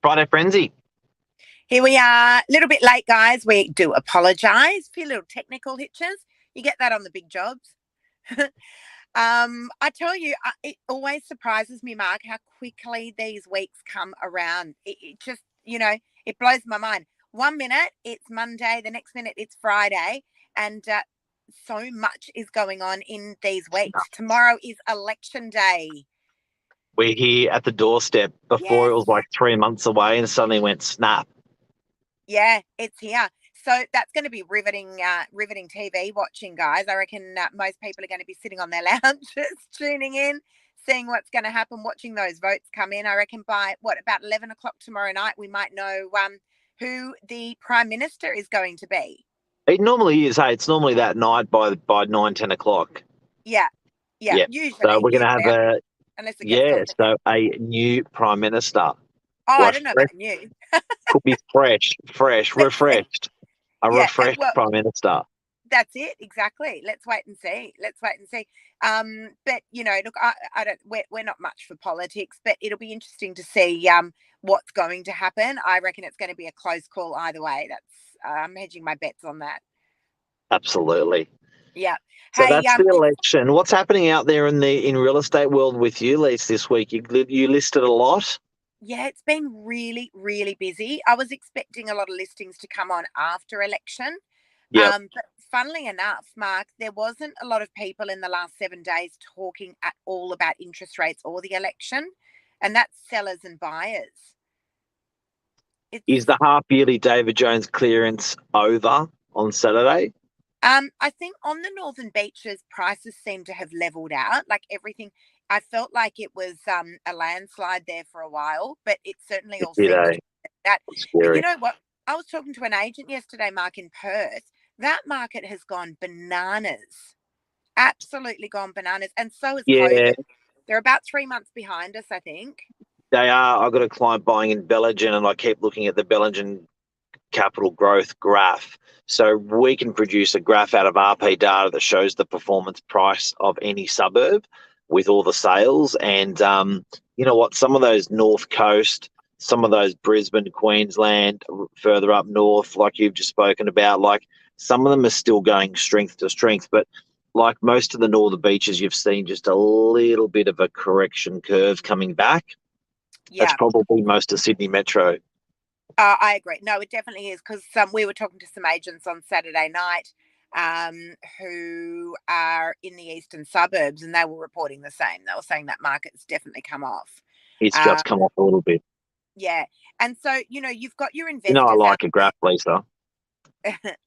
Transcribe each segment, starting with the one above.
Friday Frenzy. Here we are, a little bit late, guys. We do apologise. A few little technical hitches. You get that on the big jobs. I tell you, it always surprises me, Mark, how quickly these weeks come around. It just, it blows my mind. 1 minute it's Monday, the next minute it's Friday, and so much is going on in these weeks. Tomorrow is election day. We're here at the doorstep. Before Yes. It was like 3 months away, and suddenly went snap. Yeah, it's here. So that's going to be riveting TV watching, guys. I reckon most people are going to be sitting on their lounges, tuning in, seeing what's going to happen, watching those votes come in. I reckon by about 11 o'clock tomorrow night, we might know who the Prime Minister is going to be. It normally is. Hey, it's normally that night by 9, 10 o'clock. Yeah. Usually. So we're going to have a new Prime Minister. I don't know about new. Could be fresh, refreshed. Refreshed Prime Minister. That's it, exactly. Let's wait and see. But look, I don't. We're not much for politics, but it'll be interesting to see what's going to happen. I reckon it's going to be a close call either way. I'm hedging my bets on that. Absolutely. Yeah. So that's the election. What's happening out there in real estate world with you, Lise, this week? You listed a lot. Yeah, it's been really, really busy. I was expecting a lot of listings to come on after election. Yeah. But funnily enough, Mark, there wasn't a lot of people in the last 7 days talking at all about interest rates or the election, and that's sellers and buyers. Is the half-yearly David Jones clearance over on Saturday? I think on the Northern Beaches, prices seem to have leveled out. Like everything, I felt like it was a landslide there for a while, but it certainly all seems to be that. But you know what? I was talking to an agent yesterday, Mark, in Perth. That market has gone bananas. Absolutely gone bananas. And so has COVID. They're about 3 months behind us, I think. They are. I've got a client buying in Bellingen, and I keep looking at the Bellingen capital growth graph. So we can produce a graph out of RP data that shows the performance price of any suburb with all the sales. And you know what? Some of those North Coast, some of those Brisbane, Queensland, further up north, like you've just spoken about, like some of them are still going strength to strength. But like most of the Northern Beaches, you've seen just a little bit of a correction curve coming back. Yeah. That's probably most of Sydney Metro. I agree. No, it definitely is, because we were talking to some agents on Saturday night who are in the eastern suburbs, and they were reporting the same. They were saying that market's definitely come off. It's just come off a little bit. Yeah. And so, you've got your investors. I like a graph, Lisa.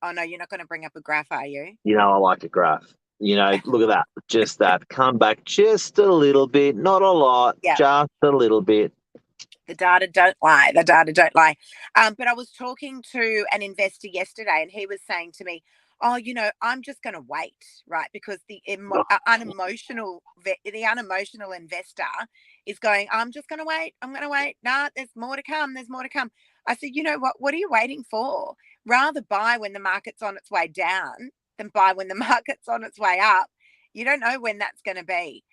Oh, no, you're not going to bring up a graph, are you? I like a graph. Look at that. Just that. Come back just a little bit. Not a lot. Yeah. Just a little bit. The data don't lie. But I was talking to an investor yesterday, and he was saying to me, I'm just going to wait, right? Because the unemotional investor is going, I'm just going to wait. I'm going to wait. Nah, there's more to come. I said, you know what? What are you waiting for? Rather buy when the market's on its way down than buy when the market's on its way up. You don't know when that's going to be.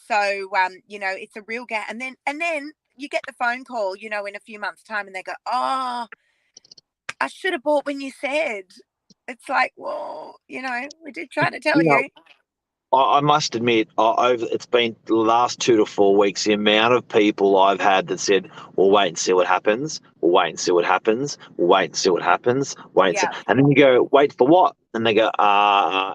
So, it's a real gap. And then you get the phone call, in a few months' time, and they go, oh, I should have bought when you said. It's like, well, we did try to tell you. I must admit, it's been the last 2 to 4 weeks, the amount of people I've had that said, we'll wait and see what happens. We'll wait and see what happens. We'll wait and see what happens. And then you go, wait for what? And they go,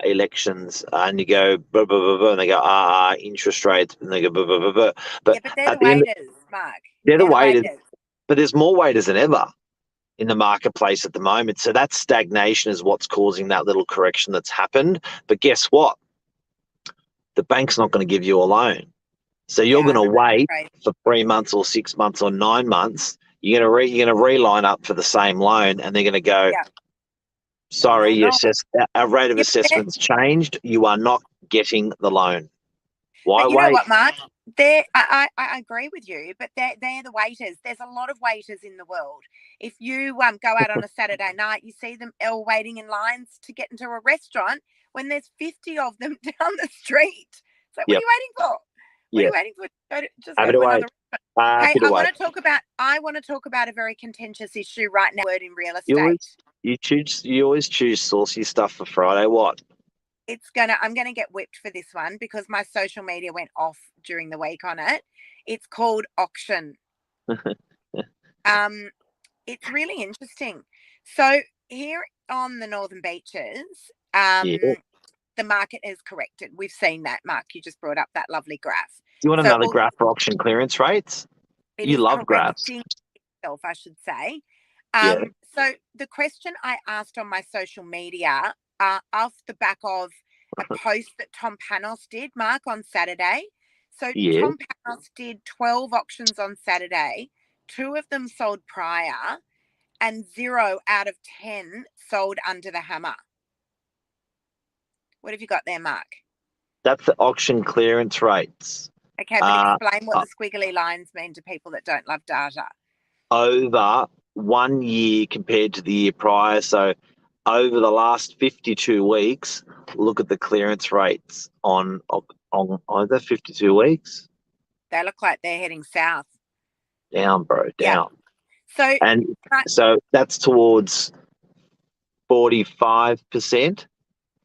elections. And you go, blah, blah, blah, blah. And they go, interest rates. And they go, blah, blah, blah, blah. But they're the waiters, Mark. They're the waiters. But there's more waiters than ever in the marketplace at the moment. So that stagnation is what's causing that little correction that's happened. But guess what? The bank's not going to give you a loan. So you're going to wait for 3 months or 6 months or 9 months. You're going to reline up for the same loan, and they're going to go, sorry, our rate of assessment's changed. You are not getting the loan. Why wait? You know what, Mark? I agree with you, but they're the waiters. There's a lot of waiters in the world. If you go out on a Saturday night, you see them all waiting in lines to get into a restaurant when there's 50 of them down the street. So what are you waiting for? What are Yeah. you waiting for? Just Have go it to away. another. Hey, Have it I away. want to talk about. I want to talk about a very contentious issue right now. Word in real You estate. always you always choose saucy stuff for Friday. What? I'm gonna get whipped for this one because my social media went off during the week on it. It's called auction. Um, it's really interesting. So here on the Northern Beaches, Yeah. the market has corrected. We've seen that, Mark. You just brought up that lovely graph. Do you want So another graph for auction clearance rates? it You is love graphs. correcting itself, I should say. Yeah. So the question I asked on my social media, off the back of a post that Tom Panos did, Mark, on Saturday. So Yeah. Tom Panos did 12 auctions on Saturday. 2 of them sold prior, and 0 out of 10 sold under the hammer. What have you got there, Mark? That's the auction clearance rates. Okay, but explain what the squiggly lines mean to people that don't love data. Over 1 year compared to the year prior. So over the last 52 weeks, look at the clearance rates on either 52 weeks. They look like they're heading south. Down, bro, Yeah. down. So, And so that's towards 45%.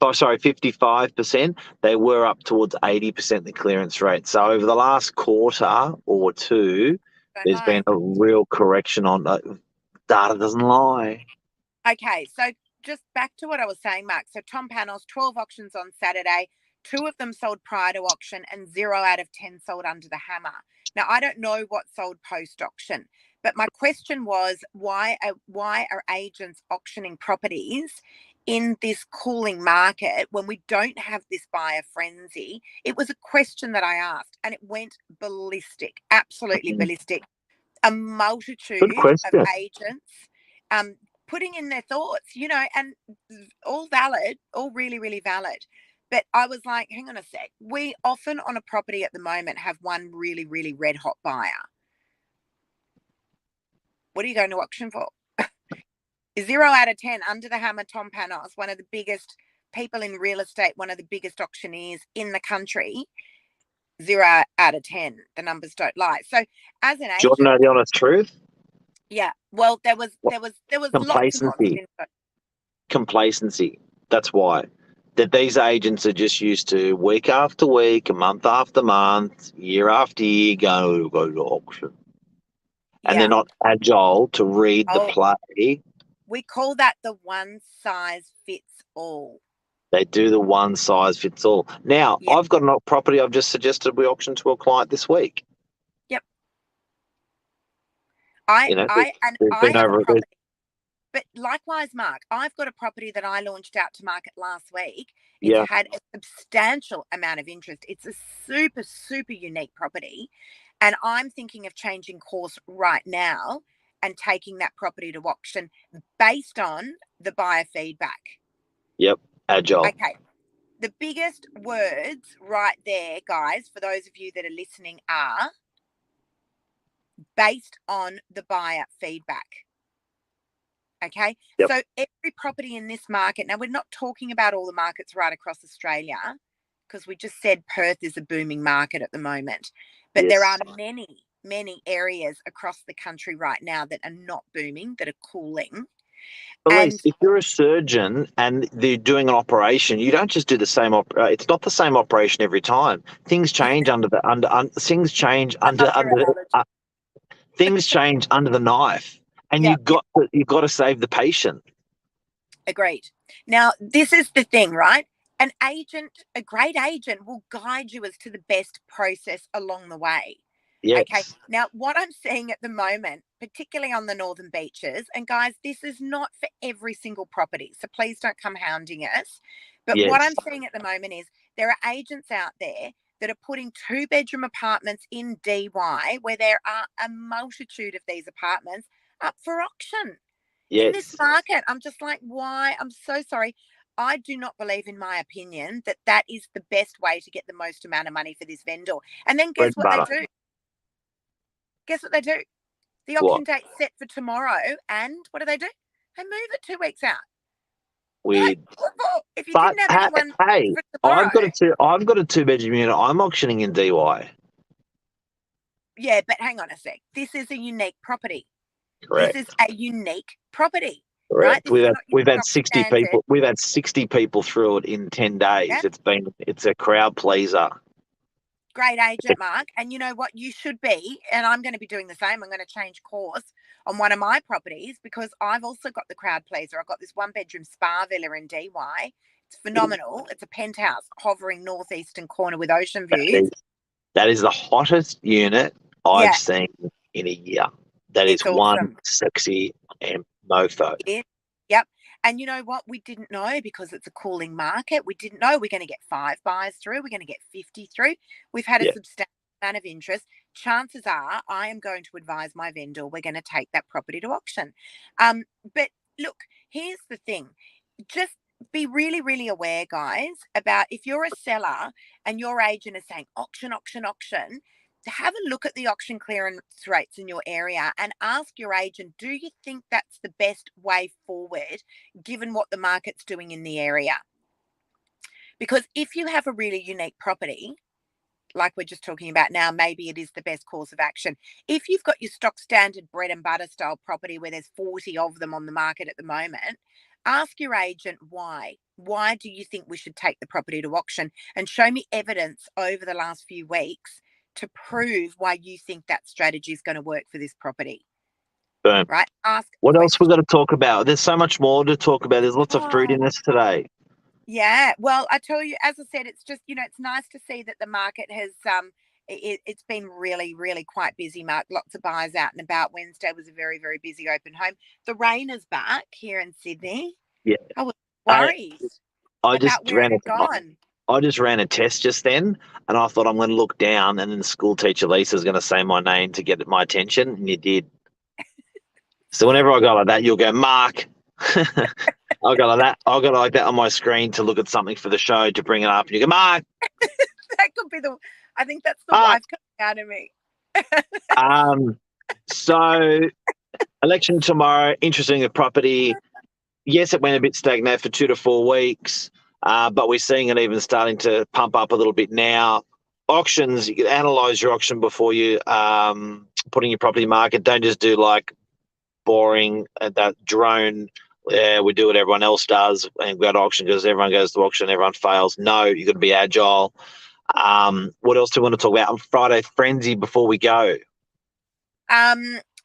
Oh, sorry, 55%. They were up towards 80% the clearance rate. So over the last quarter or two, there's been a real correction on data doesn't lie. Okay, so just back to what I was saying, Mark. So Tom Panos, 12 auctions on Saturday. 2 of them sold prior to auction and 0 out of 10 sold under the hammer. Now, I don't know what sold post-auction, but my question was, why are agents auctioning properties in this cooling market when we don't have this buyer frenzy? It was a question that I asked, and it went ballistic, absolutely ballistic. A multitude of agents putting in their thoughts, and all valid, all really, really valid. But I was like, hang on a sec. We often on a property at the moment have one really, really red hot buyer. What are you going to auction for? 0 out of 10 under the hammer. Tom Panos, one of the biggest people in real estate, one of the biggest auctioneers in the country. 0 out of 10. The numbers don't lie. So as an agent, do you want to know the honest truth? Yeah. Well, there was lots and lots of info. Complacency. That's why. That these agents are just used to week after week, month after month, year after year go to auction. And they're not agile to read the play. We call that the one size fits all. They do the one size fits all. Now, I've got a property I've just suggested we auction to a client this week. Yep. I have a property. But likewise, Mark, I've got a property that I launched out to market last week. It's had a substantial amount of interest. It's a super, super unique property. And I'm thinking of changing course right now and taking that property to auction based on the buyer feedback. Yep, agile. Okay. The biggest words right there, guys, for those of you that are listening, are based on the buyer feedback. Okay. Yep. So every property in this market, now we're not talking about all the markets right across Australia, because we just said Perth is a booming market at the moment. But there are many, many areas across the country right now that are not booming, that are cooling. Elise, if you're a surgeon and they're doing an operation, you don't just do the same it's not the same operation every time. Things change things change things change under the knife, and you've got to save the patient. Agreed. Now, this is the thing, right? An agent, a great agent, will guide you as to the best process along the way. Yes. Okay. Now, what I'm seeing at the moment, particularly on the Northern Beaches, and guys, this is not for every single property, so please don't come hounding us. But what I'm seeing at the moment is there are agents out there that are putting 2-bedroom apartments in DY, where there are a multitude of these apartments up for auction. In this market. I'm just like, why? I'm so sorry. I do not believe, in my opinion, that is the best way to get the most amount of money for this vendor. And then guess what they do? Guess what they do? The auction date's set for tomorrow, and what do? They move it 2 weeks out. Weird. If you didn't have anyone hey, for tomorrow, I've got a 2-bedroom unit. I'm auctioning in DY. Yeah, but hang on a sec. This is a unique property. This is Correct. a unique property, right? Correct. This is not your We've had stock 60 standard. people. We've had 60 people through it in 10 Yeah. days. It's a crowd pleaser. Great agent, Mark. And you know what? You should be, and I'm going to be doing the same. I'm going to change course on one of my properties because I've also got the crowd pleaser. I've got this one bedroom spa villa in DY. It's phenomenal. It's a penthouse hovering northeastern corner with ocean That views. is, that is the hottest unit I've Yeah, seen in a year. That is it's one awesome. sexy and mofo. It is. Yep. And you know what? We didn't know because it's a cooling market. We didn't know we're going to get 5 buyers through. We're going to get 50 through. We've had a Yeah. substantial amount of interest. Chances are I am going to advise my vendor we're going to take that property to auction. But look, here's the thing. Just be really, really aware, guys, about if you're a seller and your agent is saying auction, auction, auction, to have a look at the auction clearance rates in your area and ask your agent, do you think that's the best way forward given what the market's doing in the area? Because if you have a really unique property, like we're just talking about now, maybe it is the best course of action. If you've got your stock standard bread and butter style property where there's 40 of them on the market at the moment, ask your agent why. Why do you think we should take the property to auction? And show me evidence over the last few weeks to prove why you think that strategy is going to work for this property. Boom. Right? Ask What else we questions. got to talk about? There's so much more to talk about. There's lots of fruit Oh, in this today. yeah. Well, I tell you, as I said, it's just, it's nice to see that the market has it's been really, really quite busy, Mark. Lots of buyers out and about. Wednesday was a very, very busy open home. The rain is back here in Sydney. Yeah. I was I, worried I just about where it ran a, had gone. I just ran a test just then, and I thought I'm going to look down, and then the school teacher Lisa's going to say my name to get my attention, and you did. So whenever I go like that, you'll go, Mark. I'll go like that. I'll go like that on my screen to look at something for the show to bring it up, and you go, Mark. That could be I think that's the Mark. wife coming out of me. So election tomorrow. Interesting. The property. Yes, it went a bit stagnant for 2 to 4 weeks, but we're seeing it even starting to pump up a little bit now. Auctions, you can analyse your auction before you putting your property market. Don't just do like boring that drone. We do what everyone else does and go to auction because everyone goes to auction, everyone fails. No, you've got to be agile. What else do we want to talk about on Friday Frenzy before we go?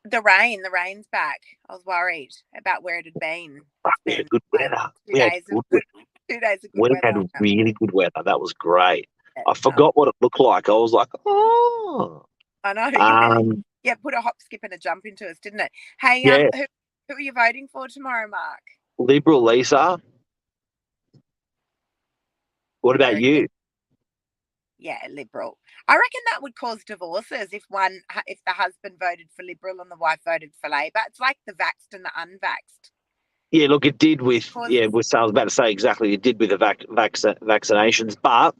The rain's back. I was worried about where it had been. We It's had been good weather. two We had days of good good, weather. 2 days of good We had weather. really good weather. That was great. I Oh, forgot what it looked like. I was like, oh. I know. Yeah, put a hop, skip, and a jump into us, didn't it? Hey, Yeah, who are you voting for tomorrow, Mark? Liberal Lisa. What about Very good. you? Yeah, Liberal. I reckon that would cause divorces if the husband voted for Liberal and the wife voted for Labor. It's like the vaxxed and the unvaxxed. Yeah, look, it did with Causes, I was about to say exactly. It did with the vaccinations, but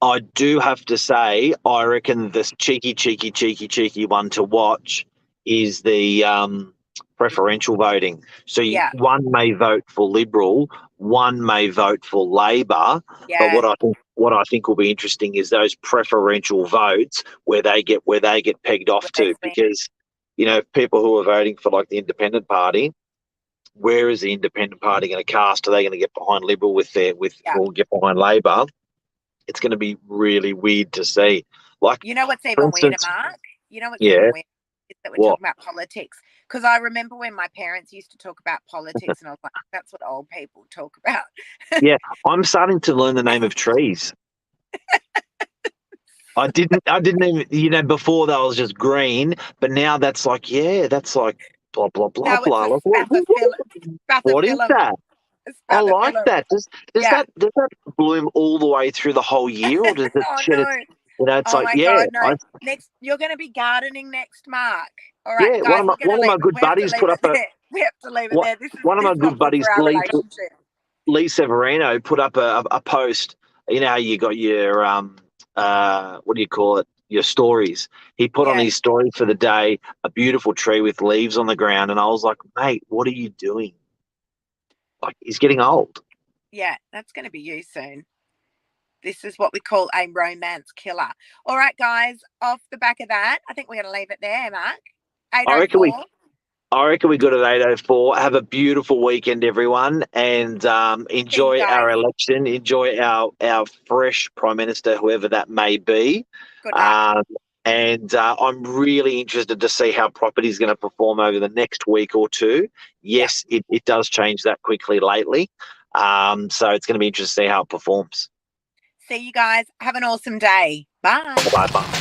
I do have to say, I reckon the cheeky one to watch is the preferential voting. So yeah, one may vote for Liberal, one may vote for Labor, but yeah, what I think will be interesting is those preferential votes where they get pegged off where they to, swing. because people who are voting for like the Independent Party, where is the Independent Party going to cast? Are they going to get behind Liberal Yeah. or get behind Labor? It's going to be really weird to see. Like, You know what's for even weirder, instance, Mark? You know what's yeah, even weirder is that we're what? talking about politics. Because I remember when my parents used to talk about politics, and I was like, "That's what old people talk about." Yeah, I'm starting to learn the name of trees. I didn't even, before that was just green, but now that's like, yeah, that's like blah, blah, blah, No, it's blah. a Like, what is spathiphyllum. that? A I like spathiphyllum. that. Yeah. Does that bloom all the way through the whole year, or does it Oh shed its, no. it's Oh like, my yeah, God, no. Next, you're going to be gardening next, Mark. All right, yeah, guys, we're going one to of my leave it. good We have to buddies leave put it up a, there. We have to leave it what, there. one of This my is not good good buddies, for our relationship. Lee Severino, put up a post. You know how you got your what do you call it? Your stories. He put on Yeah, his story for the day a beautiful tree with leaves on the ground, and I was like, mate, what are you doing? Like, he's getting old. yeah, that's going to be you soon. This is what we call a romance killer. All right, guys, off the back of that, I think we're going to leave it there, Mark. I reckon we 8:04. I reckon we got at 8:04. Have a beautiful weekend, everyone, and See you enjoy our guys. election. Enjoy our fresh Prime Minister, whoever that may be. Good luck. And I'm really interested to see how property is going to perform over the next week or two. Yes, it does change that quickly lately. So it's going to be interesting to see how it performs. See you guys. Have an awesome day. Bye. Bye-bye.